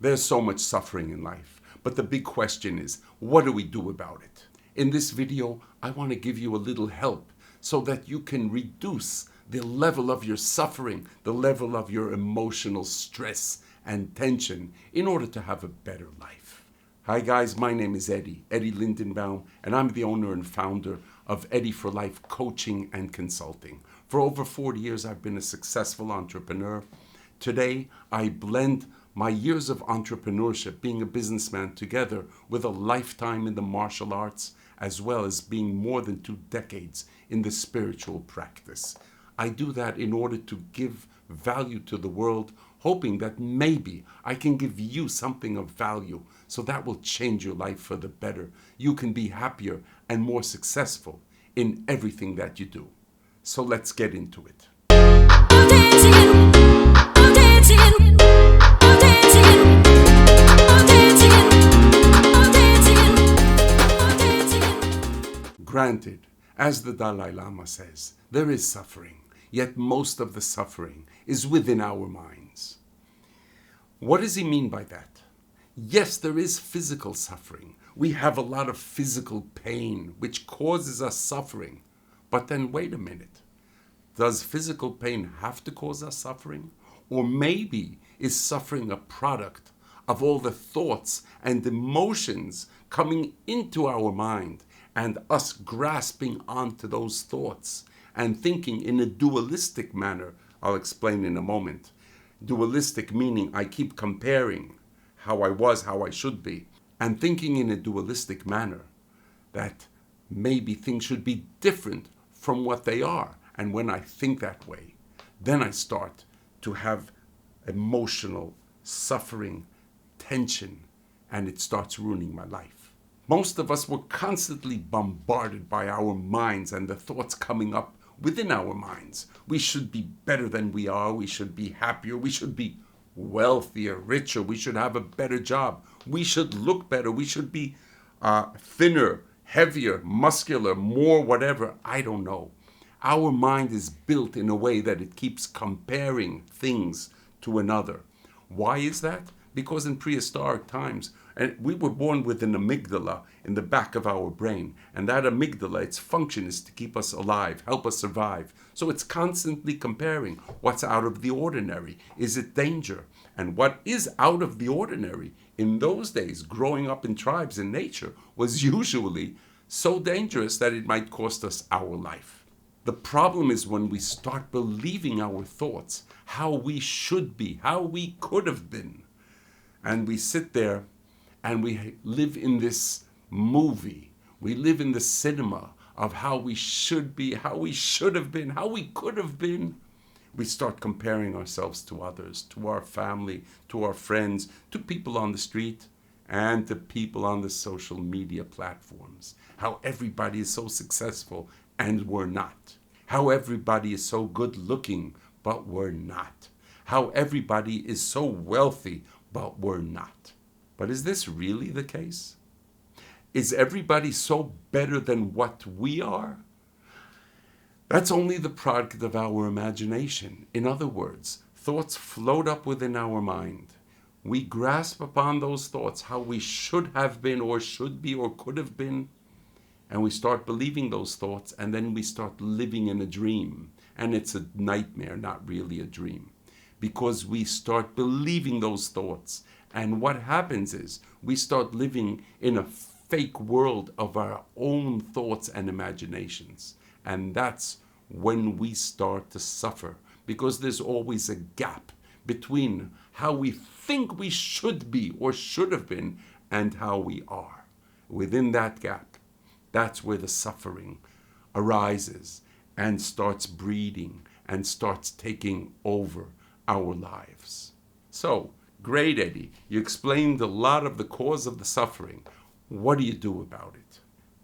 There's so much suffering in life, but the big question is, what do we do about it? In this video, I want to give you a little help so that you can reduce the level of your suffering, the level of your emotional stress and tension in order to have a better life. Hi guys, my name is Eddie Lindenbaum, and I'm the owner and founder of EddieForLife Coaching and Consulting. For over 40 years, I've been a successful entrepreneur. Today, I blend my years of entrepreneurship, being a businessman, together with a lifetime in the martial arts, as well as being more than 2 decades in the spiritual practice. I do that in order to give value to the world, hoping that maybe I can give you something of value, so that will change your life for the better. You can be happier and more successful in everything that you do. So let's get into it. Granted, as the Dalai Lama says, there is suffering, yet most of the suffering is within our minds. What does he mean by that? Yes, there is physical suffering. We have a lot of physical pain, which causes us suffering. But then wait a minute. Does physical pain have to cause us suffering? Or maybe is suffering a product of all the thoughts and emotions coming into our mind and us grasping onto those thoughts and thinking in a dualistic manner? I'll explain in a moment. Dualistic meaning I keep comparing how I was, how I should be, and thinking in a dualistic manner that maybe things should be different from what they are. And when I think that way, then I start to have emotional suffering, tension, and it starts ruining my life. Most of us were constantly bombarded by our minds and the thoughts coming up within our minds. We should be better than we are. We should be happier. We should be wealthier, richer. We should have a better job. We should look better. We should be thinner, heavier, muscular, more whatever. I don't know. Our mind is built in a way that it keeps comparing things to another. Why is that? Because in prehistoric times, and we were born with an amygdala in the back of our brain. And that amygdala, its function is to keep us alive, help us survive. So it's constantly comparing what's out of the ordinary. Is it danger? And what is out of the ordinary in those days, growing up in tribes in nature, was usually so dangerous that it might cost us our life. The problem is when we start believing our thoughts, how we should be, how we could have been. And we sit there and we live in this movie. We live in the cinema of how we should be, how we should have been, how we could have been. We start comparing ourselves to others, to our family, to our friends, to people on the street, and to people on the social media platforms. How everybody is so successful and we're not. How everybody is so good looking, but we're not. How everybody is so wealthy, but we're not. But is this really the case? Is everybody so better than what we are? That's only the product of our imagination. In other words, thoughts float up within our mind. We grasp upon those thoughts, how we should have been or should be or could have been, and we start believing those thoughts, and then we start living in a dream. And it's a nightmare, not really a dream, because we start believing those thoughts. And what happens is we start living in a fake world of our own thoughts and imaginations. And that's when we start to suffer, because there's always a gap between how we think we should be or should have been and how we are. Within that gap, that's where the suffering arises and starts breeding and starts taking over our lives. So, great, Eddie. You explained a lot of the cause of the suffering. What do you do about it?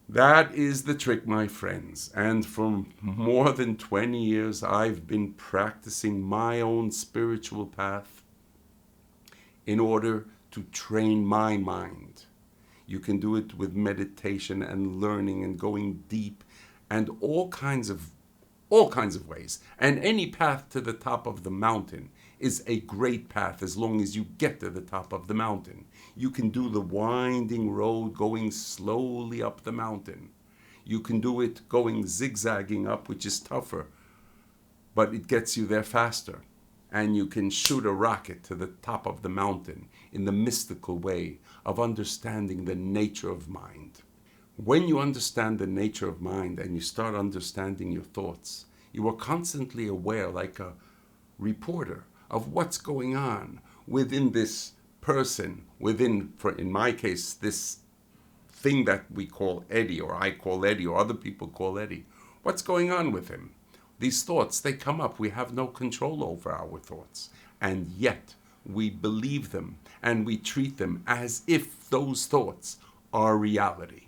That is the trick, my friends. And for more than 20 years, I've been practicing my own spiritual path in order to train my mind. You can do it with meditation and learning and going deep and all kinds of all kinds of ways. And any path to the top of the mountain is a great path as long as you get to the top of the mountain. You can do the winding road going slowly up the mountain. You can do it going zigzagging up, which is tougher, but it gets you there faster. And you can shoot a rocket to the top of the mountain in the mystical way of understanding the nature of mind. When you understand the nature of mind and you start understanding your thoughts, you are constantly aware, like a reporter, of what's going on within this person, within, in my case, this thing that we call Eddie, or I call Eddie, or other people call Eddie. What's going on with him? These thoughts, they come up. We have no control over our thoughts. And yet, we believe them and we treat them as if those thoughts are reality.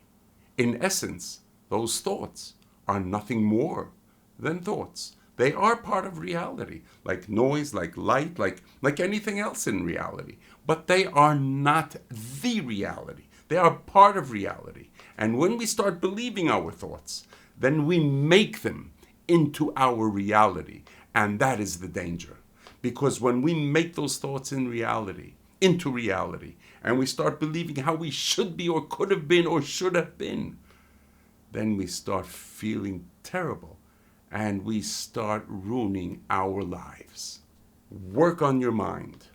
In essence, those thoughts are nothing more than thoughts. They are part of reality, like noise, like light, like anything else in reality. But they are not the reality. They are part of reality. And when we start believing our thoughts, then we make them into our reality. And that is the danger. Because when we make those thoughts into reality, and we start believing how we should be or could have been or should have been, then we start feeling terrible and we start ruining our lives. Work on your mind.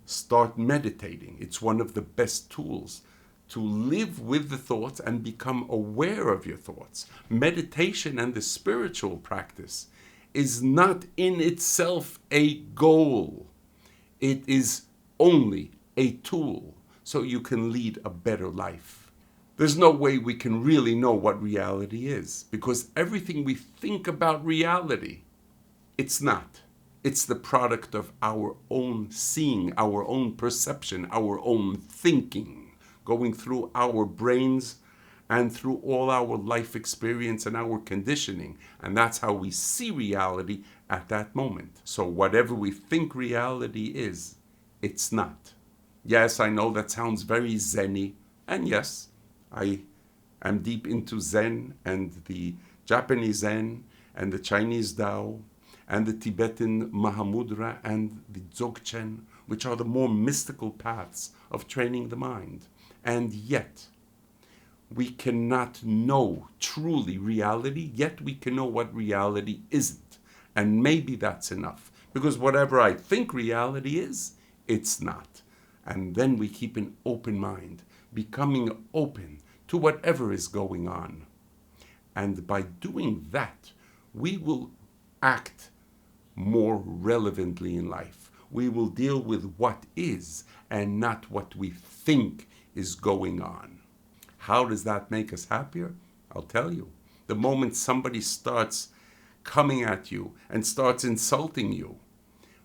Start meditating. It's one of the best tools to live with the thoughts and become aware of your thoughts. Meditation and the spiritual practice is not in itself a goal. It is only a tool so you can lead a better life. There's no way we can really know what reality is, because everything we think about reality, it's not. It's the product of our own seeing, our own perception, our own thinking, going through our brains and through all our life experience and our conditioning. And that's how we see reality at that moment. So whatever we think reality is, it's not. Yes, I know that sounds very Zen-y, and yes, I am deep into Zen and the Japanese Zen and the Chinese Tao and the Tibetan Mahamudra and the Dzogchen, which are the more mystical paths of training the mind. And yet, we cannot know truly reality, yet we can know what reality isn't. And maybe that's enough, because whatever I think reality is, it's not. And then we keep an open mind, becoming open to whatever is going on. And by doing that, we will act more relevantly in life. We will deal with what is and not what we think is going on. How does that make us happier? I'll tell you. The moment somebody starts coming at you and starts insulting you,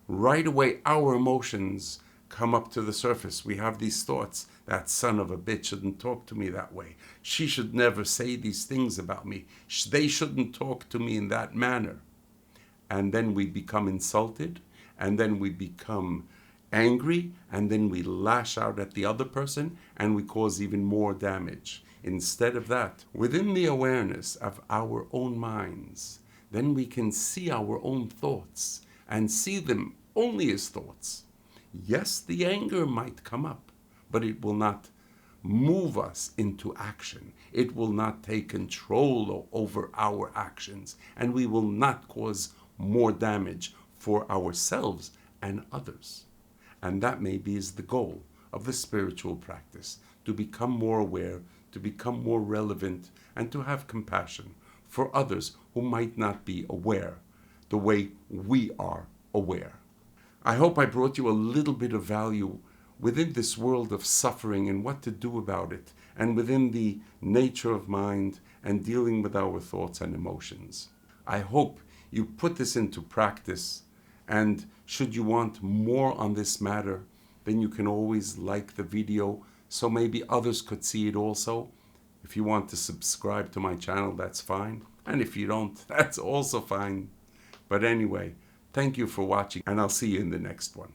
right away our emotions come up to the surface. We have these thoughts. That son of a bitch shouldn't talk to me that way. She should never say these things about me. They shouldn't talk to me in that manner. And then we become insulted, and then we become angry, and then we lash out at the other person, and we cause even more damage. Instead of that, within the awareness of our own minds, then we can see our own thoughts and see them only as thoughts. Yes, the anger might come up, but it will not move us into action. It will not take control over our actions, and we will not cause more damage for ourselves and others. And that maybe is the goal of the spiritual practice, to become more aware, to become more relevant, and to have compassion for others who might not be aware the way we are aware. I hope I brought you a little bit of value within this world of suffering and what to do about it, and within the nature of mind and dealing with our thoughts and emotions. I hope you put this into practice, and should you want more on this matter, then you can always like the video so maybe others could see it also. If you want to subscribe to my channel, that's fine. And if you don't, that's also fine. But anyway, thank you for watching, and I'll see you in the next one.